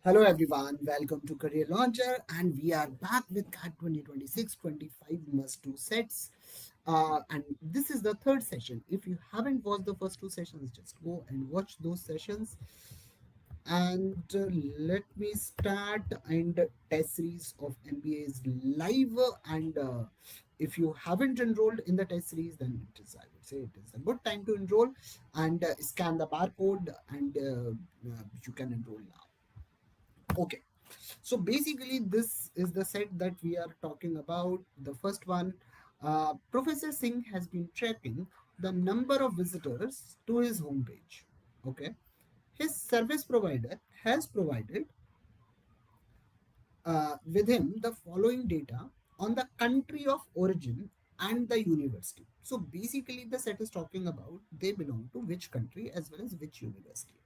Hello everyone, welcome to Career Launcher, and we are back with CAT 2026-25 Must Do Sets. And this is the third session. If you haven't watched the first two sessions, just go and watch those sessions. And let me start and test series of MBA's live. And if you haven't enrolled in the test series, then it is, I would say, it is a good time to enroll and scan the barcode, and you can enroll now. Okay, so basically this is the set that we are talking about. The first one, Professor Singh has been tracking the number of visitors to his homepage. Okay, his service provider has provided with him the following data on the country of origin and the university. So basically the set is talking about they belong to which country as well as which university.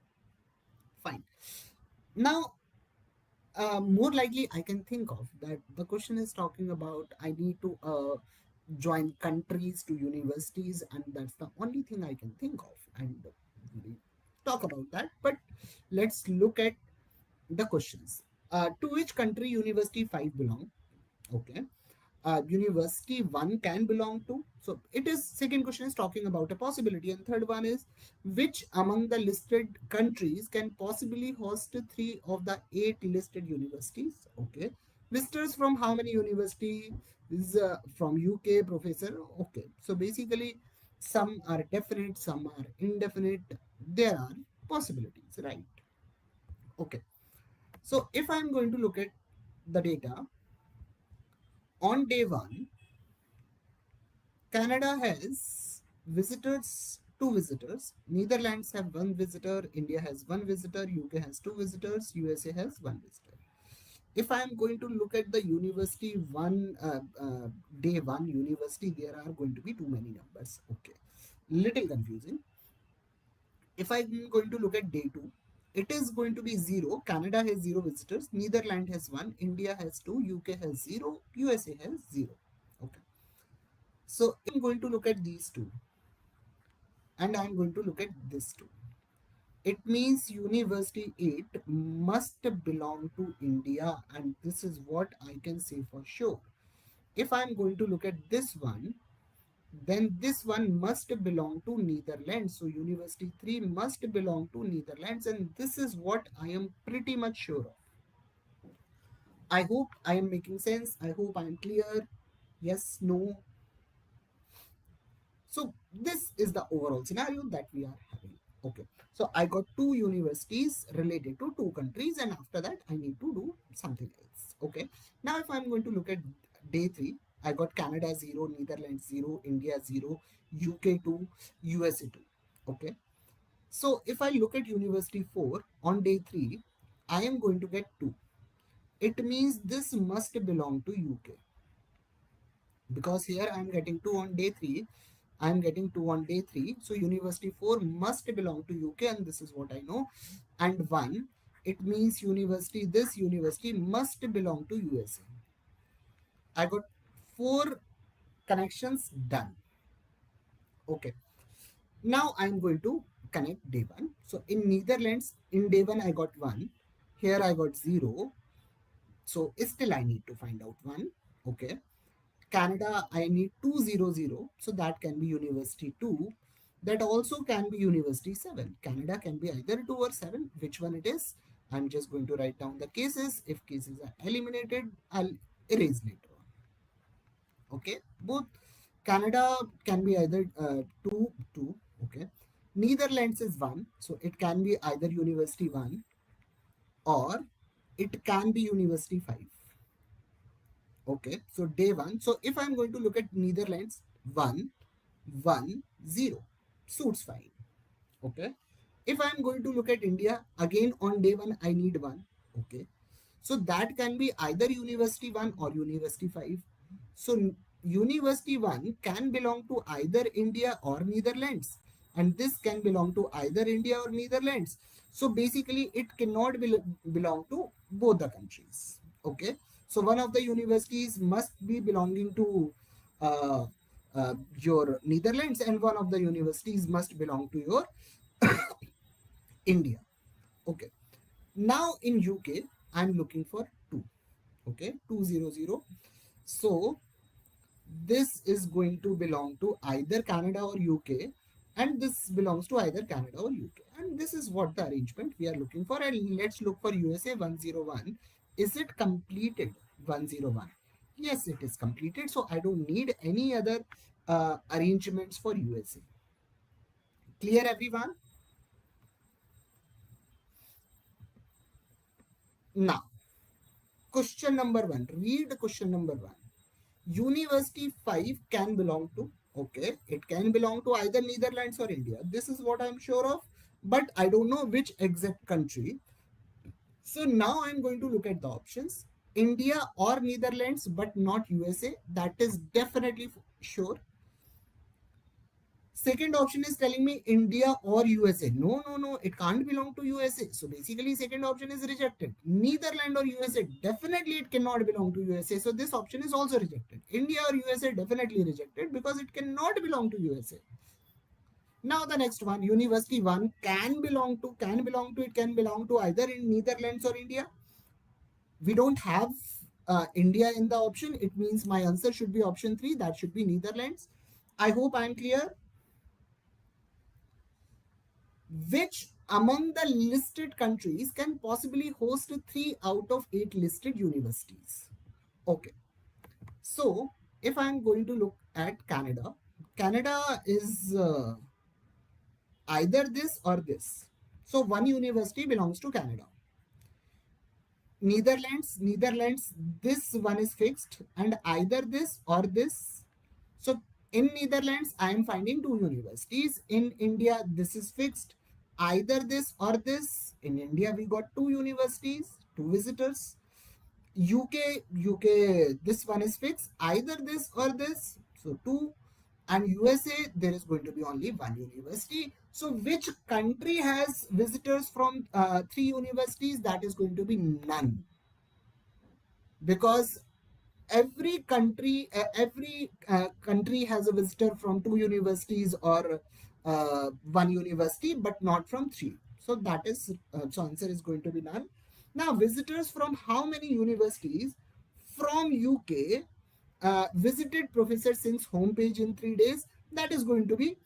Fine. Now more likely I can think of that the question is talking about I need to join countries to universities, and that's the only thing I can think of, and we talk about that. But let's look at the questions. To which country university 5 belong? Okay, university one can belong to. So it is, second question is talking about a possibility, and third one is which among the listed countries can possibly host three of the eight listed universities. Okay, visitors from how many universities? From UK, professor. Okay, so basically some are definite, some are indefinite. There are possibilities, right? Okay, so if I'm going to look at the data on day one, Canada has two visitors. Netherlands have one visitor. India has one visitor. UK has two visitors. USA has one visitor. If I am going to look at the university day one university, there are going to be too many numbers. Okay, little confusing. If I'm going to look at day two, it is going to be zero. Canada has zero visitors. Netherlands has one. India has two. UK has zero. USA has zero. Okay. So I'm going to look at these two, and I'm going to look at this two. It means University 8 must belong to India, and this is what I can say for sure. If I'm going to look at this one, then this one must belong to Netherlands. So University 3 must belong to Netherlands, and this is what I am pretty much sure of. I hope I am making sense. I hope I am clear. Yes, no. So this is the overall scenario that we are having. Okay, so I got two universities related to two countries, and after that I need to do something else. Okay, now if I'm going to look at day three, I got Canada 0, Netherlands 0, India 0, UK 2, USA 2. Okay, so if I look at university 4 on day 3, I am going to get 2. It means this must belong to UK, because here I am getting 2 on day 3. I am getting 2 on day 3. So university 4 must belong to UK, and this is what I know. And 1, it means this university must belong to USA. I got 4 connections done. Okay. Now I am going to connect day 1. So in Netherlands, in day 1 I got 1. Here I got 0. So still I need to find out 1. Okay. Canada, I need 200, so that can be University 2. That also can be University 7. Canada can be either 2 or 7. Which one it is? I'm just going to write down the cases. If cases are eliminated, I'll erase later on. Okay, both Canada can be either 2, 2. Okay, Netherlands is 1, so it can be either University 1 or it can be University 5. Okay, so day 1. So if I'm going to look at Netherlands, 1, 1, 0. Suits fine. Okay. If I'm going to look at India, again on day 1, I need 1. Okay. So that can be either University 1 or University 5. So University 1 can belong to either India or Netherlands. And this can belong to either India or Netherlands. So basically, it cannot belong to both the countries. Okay. So one of the universities must be belonging to uh, your Netherlands, and one of the universities must belong to your India. Okay. Now in UK, I'm looking for 2. Okay, 200. So this is going to belong to either Canada or UK, and this belongs to either Canada or UK. And this is what the arrangement we are looking for. And let's look for USA 101. Is it completed 101? Yes, it is completed. So I don't need any other arrangements for USA. Clear, everyone? Now, question number one. Read question number one. University 5 can belong to, okay, it can belong to either Netherlands or India. This is what I'm sure of, but I don't know which exact country. So now I'm going to look at the options. India or Netherlands, but not USA. That is definitely sure. Second option is telling me India or USA. No, no, no, it can't belong to USA. So basically, second option is rejected. Netherlands or USA, definitely it cannot belong to USA. So this option is also rejected. India or USA, definitely rejected because it cannot belong to USA. Now the next one, University 1 it can belong to either in Netherlands or India. We don't have India in the option. It means my answer should be option 3. That should be Netherlands. I hope I'm clear. Which among the listed countries can possibly host 3 out of 8 listed universities? Okay, so if I'm going to look at Canada, Canada is either this or this. So one university belongs to Canada. Netherlands, this one is fixed, and either this or this. So in Netherlands, I am finding 2 universities. In India, this is fixed, either this or this. In India, we got 2 universities, 2 visitors. UK, this one is fixed, either this or this. So 2. And USA, there is going to be only 1 university. So which country has visitors from 3 universities? That is going to be none, because every country has a visitor from 2 universities or 1 university, but not from 3. So that is so answer is going to be none. Now visitors from how many universities? From UK visited Professor Singh's homepage in 3 days. That is going to be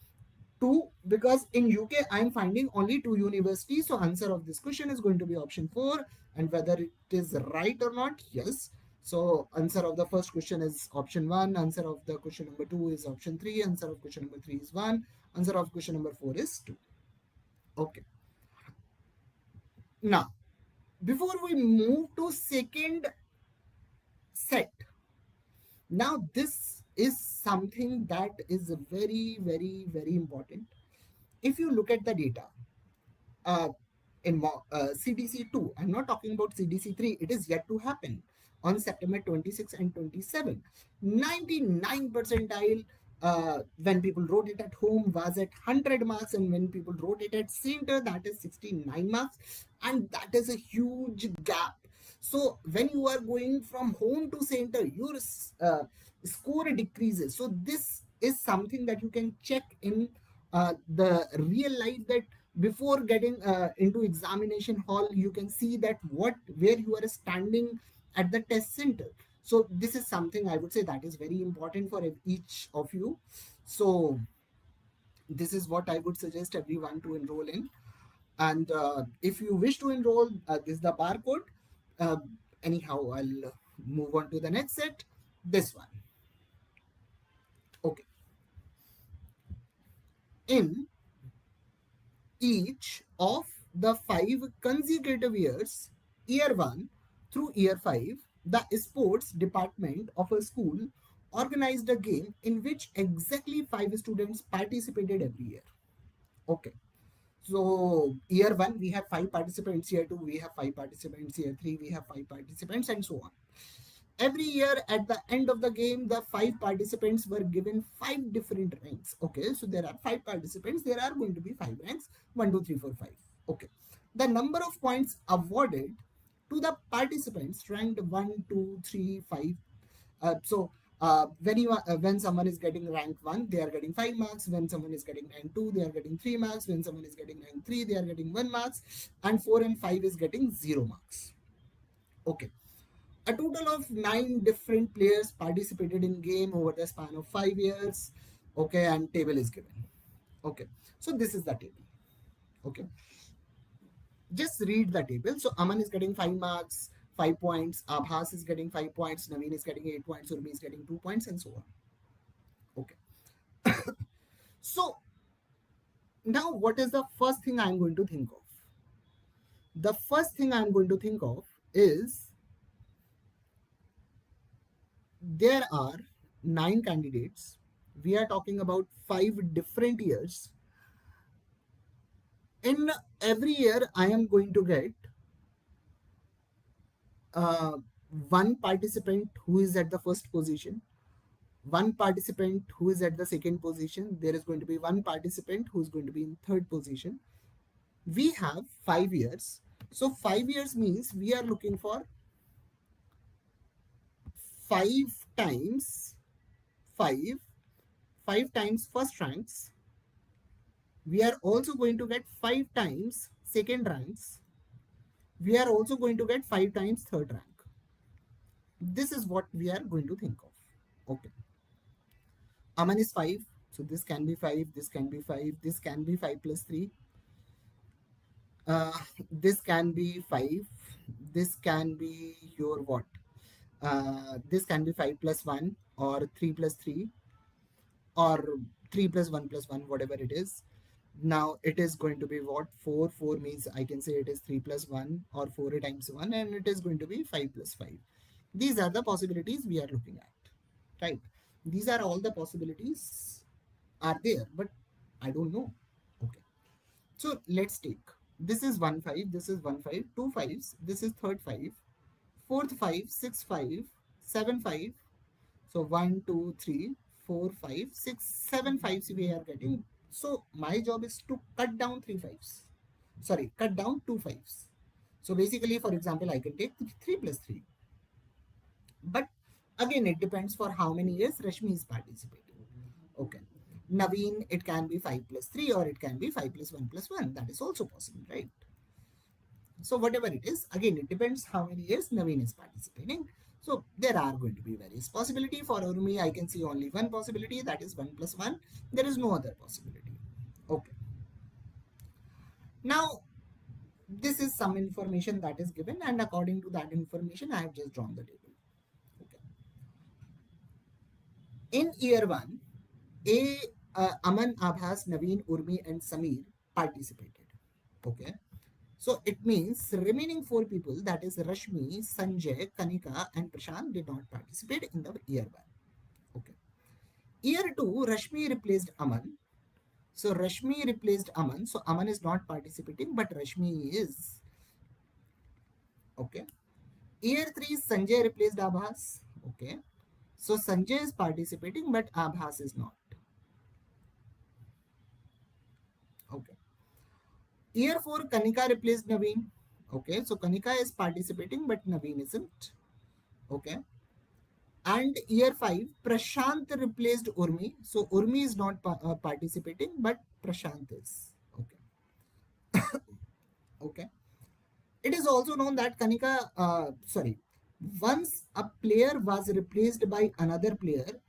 2, because in UK I'm finding only 2 universities. So answer of this question is going to be option 4. And whether it is right or not, yes. So answer of the first question is option 1. Answer of the question number 2 is option 3. Answer of question number 3 is 1. Answer of question number 4 is 2. Okay. Now, before we move to second set, now this is something that is very, very, very important. If you look at the data, uh, in CDC 2. I'm not talking about CDC 3. It is yet to happen on September 26 and 27. 99 percentile when people wrote it at home was at 100 marks, and when people wrote it at center, that is 69 marks, and that is a huge gap. So when you are going from home to center, your score decreases. So this is something that you can check in the real life, that before getting into examination hall, you can see that where you are standing at the test center. So this is something I would say that is very important for each of you. So this is what I would suggest everyone to enroll in. And if you wish to enroll, this is the barcode. uh, Anyhow, I'll move on to the next set, this one. Okay. In each of the 5 consecutive years, year 1 through year 5, the sports department of a school organized a game in which exactly 5 students participated every year. Okay. So year 1 we have 5 participants, year 2 we have 5 participants, year 3 we have 5 participants, and so on. Every year at the end of the game, the 5 participants were given 5 different ranks. Okay, so there are 5 participants, there are going to be 5 ranks, 1 2 3 4 5. Okay, the number of points awarded to the participants ranked 1 2 3 5. So When someone is getting rank 1, they are getting 5 marks. When someone is getting rank 2, they are getting 3 marks. When someone is getting rank 3, they are getting 1 marks. And 4 and 5 is getting 0 marks. Okay. A total of 9 different players participated in game over the span of 5 years. Okay, and table is given. Okay, so this is the table. Okay, just read the table. So Aman is getting 5 marks, 5 points. Abhas is getting 5 points. Naveen is getting 8 points. Urmi is getting 2 points, and so on. Okay, so now what is the first thing I'm going to think of? The first thing I'm going to think of is there are 9 candidates. We are talking about 5 different years. In every year, I am going to get uh, one participant who is at the first position, one participant who is at the second position. There is going to be one participant who is going to be in third position. We have 5 years. So 5 years means we are looking for 5 times 5, 5 times first ranks. We are also going to get 5 times second ranks. We are also going to get 5 times third rank. This is what we are going to think of. Okay. Aman is 5. So this can be 5. This can be 5. This can be 5 plus 3. Uh, this can be 5. This can be your what? This can be 5 plus 1 or 3 plus 3 or 3 plus 1, whatever it is. Now it is going to be what? 4. 4 means I can say it is 3 plus 1 or 4 times 1, and it is going to be 5 plus 5. These are the possibilities we are looking at, right? These are all the possibilities are there, but I don't know. Okay. So let's take, this is 1 5, this is 1 5, 2 5s, this is third 5, fourth 5, 6 5, 7 5. So 1, 2, 3, 4, 5, 6, 7 5s we are getting. So my job is to cut down 3 5s. Sorry, cut down 2 5s. So basically, for example, I can take 3 plus 3. But again, it depends for how many years Rashmi is participating. Okay. Naveen, it can be 5 plus 3 or it can be 5 plus 1 plus 1. That is also possible, right? So whatever it is, again, it depends how many years Naveen is participating. So there are going to be various possibility. For Urmi, I can see only one possibility, that is 1 plus 1. There is no other possibility. Okay. Now, this is some information that is given, and according to that information, I have just drawn the table. Okay. In year 1, Aman, Abhas, Naveen, Urmi, and Samir participated. Okay. So it means remaining 4 people, that is Rashmi, Sanjay, Kanika, and Prashant, did not participate in the year 1. Okay. Year 2, Rashmi replaced Aman. So Rashmi replaced Aman. So Aman is not participating, but Rashmi is. Okay. Year 3, Sanjay replaced Abhas. Okay. So Sanjay is participating, but Abhas is not. Okay. Year 4, Kanika replaced Naveen. Okay. So Kanika is participating, but Naveen isn't. Okay. And year 5, Prashant replaced Urmi. So Urmi is not participating, but Prashant is. Okay. Okay. It is also known that once a player was replaced by another player,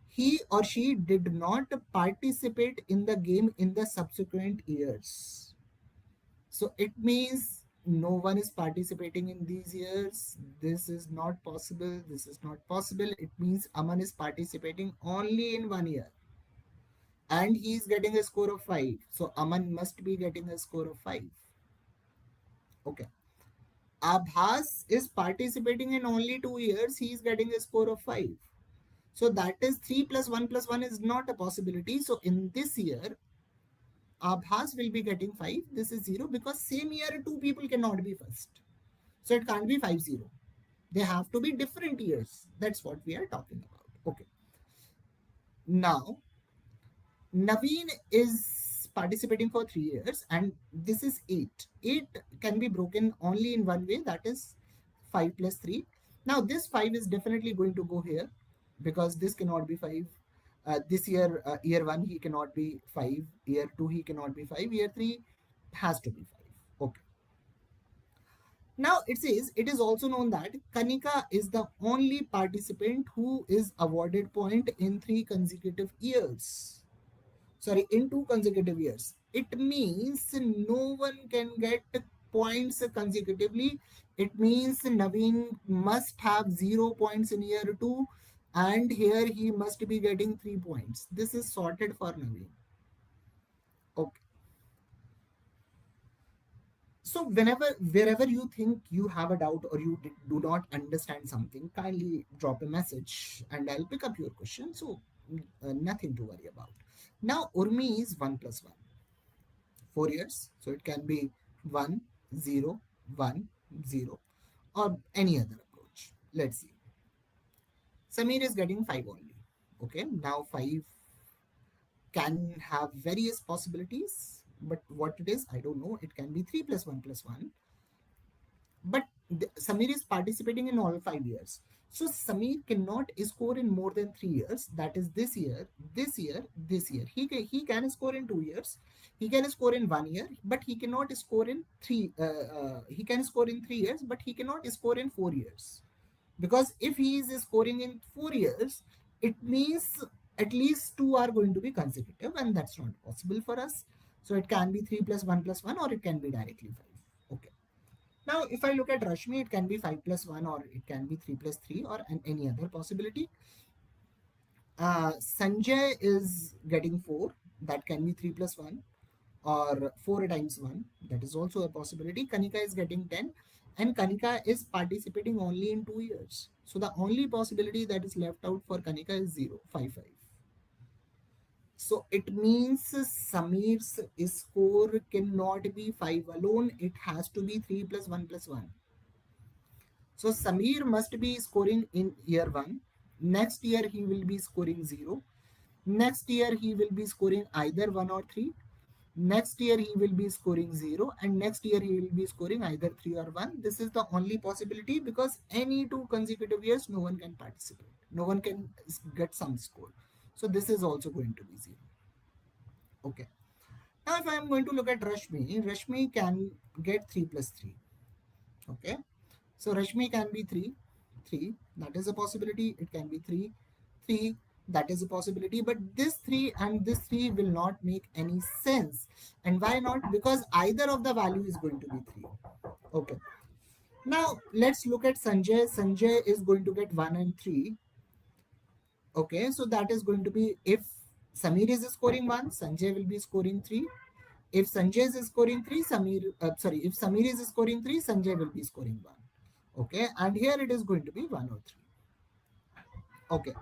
he or she did not participate in the game in the subsequent years. So it means no one is participating in these years. This is not possible. This is not possible. It means Aman is participating only in 1 year. And he is getting a score of 5. So Aman must be getting a score of 5. Okay. Abhas is participating in only 2 years. He is getting a score of 5. So that is 3 plus 1 is not a possibility. So in this year, Abhas will be getting 5. This is 0 because same year 2 people cannot be first. So it can't be 5-0. They have to be different years. That's what we are talking about. Okay. Now, Naveen is participating for 3 years and this is 8. 8 can be broken only in one way, that is 5 plus 3. Now this 5 is definitely going to go here. because this cannot be 5. This year, year 1 he cannot be 5, year 2 he cannot be 5, year 3 has to be 5. Okay. Now it says it is also known that Kanika is the only participant who is awarded point in 3 consecutive years. Sorry, in 2 consecutive years. It means no one can get points consecutively. It means Naveen must have 0 points in year 2, and here he must be getting 3 points. This is sorted for Naveen. Okay. So wherever you think you have a doubt or you do not understand something, kindly drop a message and I'll pick up your question. So nothing to worry about. Now Urmi is 1 plus 1, 4 years. So it can be 1, 0, 1, 0, or any other approach. Let's see. Samir is getting 5 only. Okay, now 5 can have various possibilities, but what it is, I don't know. It can be 3 plus 1 plus 1. But Samir is participating in all 5 years. So Samir cannot score in more than 3 years. That is this year, this year, this year. He can score in 2 years. He can score in 1 year, but he cannot score in three. He can score in 3 years, but he cannot score in 4 years. Because if he is scoring in 4 years, it means at least two are going to be consecutive, and that's not possible for us. So it can be 3 plus 1 plus 1, or it can be directly 5. Okay. Now, if I look at Rashmi, it can be 5 plus 1, or it can be 3 plus 3, or any other possibility. Sanjay is getting 4. That can be 3 plus 1, or 4 times 1. That is also a possibility. Kanika is getting 10, and Kanika is participating only in 2 years. So the only possibility that is left out for Kanika is 0, 5, 5. So it means Samir's score cannot be 5 alone. It has to be 3 plus 1 plus 1. So Samir must be scoring in year 1. Next year he will be scoring 0. Next year he will be scoring either 1 or 3. Next year he will be scoring 0. And next year he will be scoring either 3 or 1. This is the only possibility, because any 2 consecutive years no one can participate. No one can get some score. So this is also going to be 0. Okay. Now if I am going to look at Rashmi, Rashmi can get 3 plus 3. Okay. So Rashmi can be 3, 3, that is a possibility. It can be 3, 3, that is a possibility. But this 3 and this 3 will not make any sense. And why not? Because either of the value is going to be 3. Okay. Now let's look at Sanjay. Sanjay is going to get 1 and 3. Okay, so that is going to be, if Samir is scoring 1, Sanjay will be scoring 3. If Sanjay is scoring 3, if Samir is scoring 3, Sanjay will be scoring 1. Okay, and here it is going to be 1 or 3. Okay,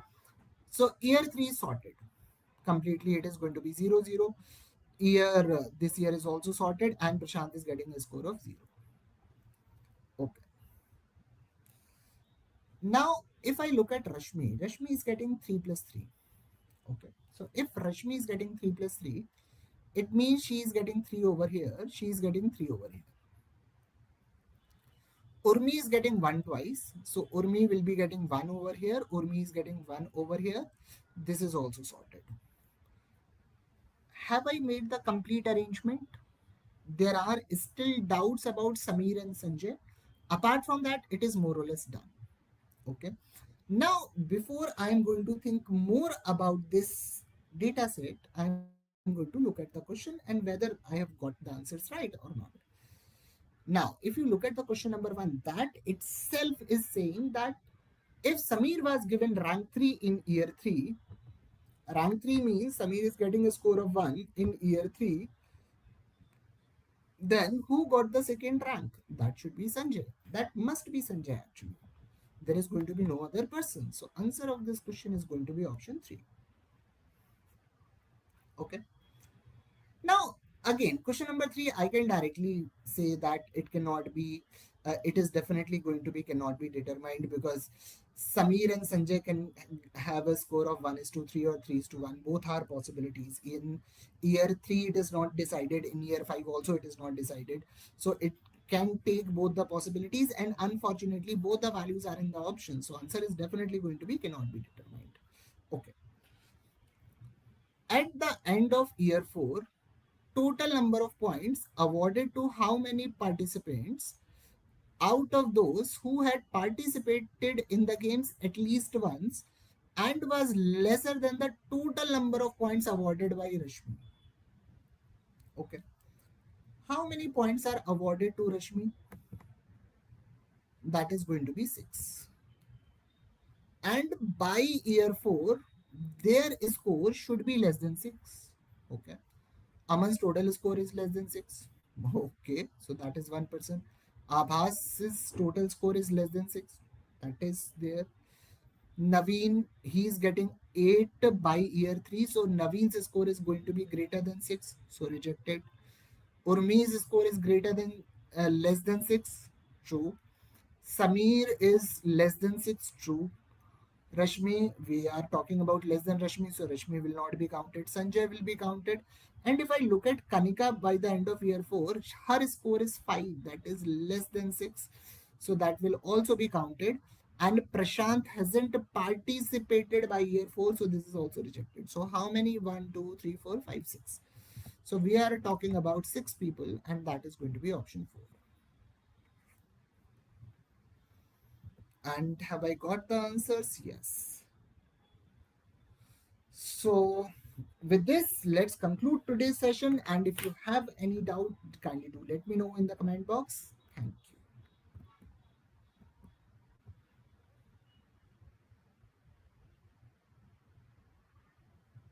so year 3 is sorted completely. It is going to be 0, 0. This year is also sorted, and Prashant is getting a score of 0. Okay. Now, if I look at Rashmi, Rashmi is getting 3 plus 3. Okay, so if Rashmi is getting 3 plus 3, it means she is getting 3 over here, she is getting 3 over here. Urmi is getting 1 twice, so Urmi will be getting 1 over here, Urmi is getting 1 over here. This is also sorted. Have I made the complete arrangement? There are still doubts about Samir and Sanjay. Apart from that, it is more or less done. Okay. Now, before I am going to think more about this data set, I am going to look at the question and whether I have got the answers right or not. Now, if you look at the question number 1, that itself is saying that if Samir was given rank 3 in year 3, rank 3 means Samir is getting a score of 1 in year 3, then who got the second rank? That should be Sanjay. That must be Sanjay actually. There is going to be no other person. So answer of this question is going to be option 3. Okay. Now, again, question number 3, I can directly say that it cannot be, it is definitely going to be cannot be determined, because Samir and Sanjay can have a score of 1 is to 3 or 3 is to 1. Both are possibilities. In year 3, it is not decided. In year 5 also, it is not decided. So it can take both the possibilities, and unfortunately, both the values are in the option. So answer is definitely going to be cannot be determined. Okay. At the end of year 4, total number of points awarded to how many participants out of those who had participated in the games at least once and was lesser than the total number of points awarded by Rashmi. Okay. How many points are awarded to Rashmi? That is going to be 6. And by year 4, their score should be less than 6. Okay. Aman's total score is less than 6. Okay, so that is 1%. Abhas's total score is less than 6. That is there. Naveen, he is getting 8 by year 3. So Naveen's score is going to be greater than 6. So rejected. Urmi's score is greater than less than 6. True. Samir is less than 6. True. Rashmi, we are talking about less than Rashmi, so Rashmi will not be counted. Sanjay will be counted. And if I look at Kanika by the end of year 4, her score is 5, that is less than 6. So that will also be counted. And Prashant hasn't participated by year 4, so this is also rejected. So how many? 1, 2, 3, 4, 5, 6. So we are talking about 6 people, and that is going to be option 4. And have I got the answers? Yes. So, with this, let's conclude today's session. And if you have any doubt, kindly do let me know in the comment box.